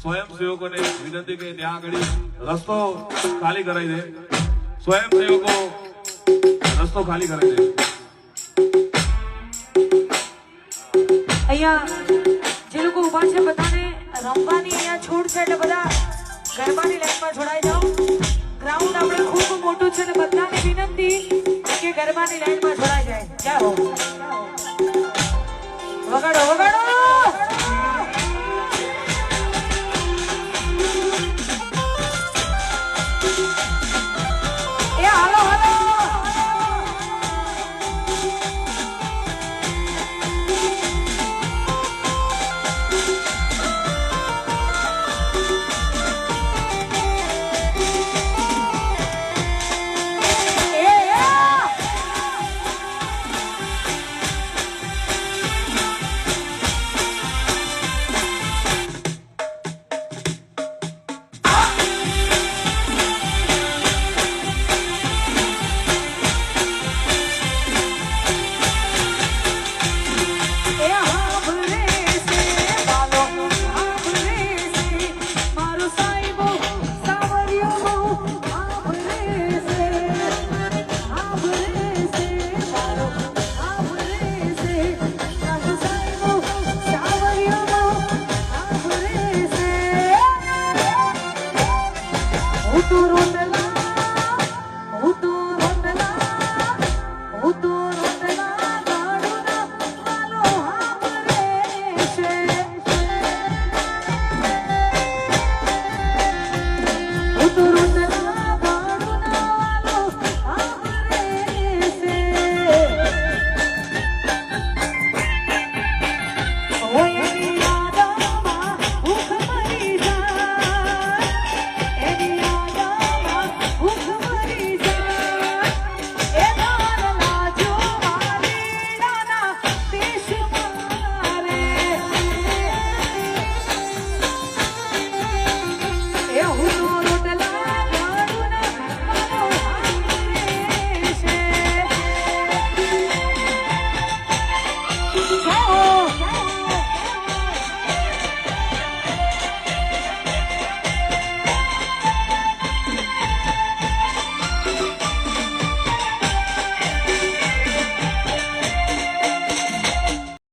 સ્વયંસેવકોને વિનંતી કે ત્યાં આગળ રસ્તો ખાલી કરાવી દે. સ્વયંસેવકો રસ્તો ખાલી કરાવી દે. અહીંયા જે લોકો ઉભા છે બધાને રમવાની અહીંયા છૂટ છે એટલે બધા ગરબાની લાઈનમાં જોડાઈ જાઓ. ગ્રાઉન્ડ આપણે ખૂબ મોટું છે અને બધાને વિનંતી કે ગરબાની લાઈનમાં જોડાઈ જાય. જય હો. વગાડો વગાડો. એ હાલો હાલો. Turun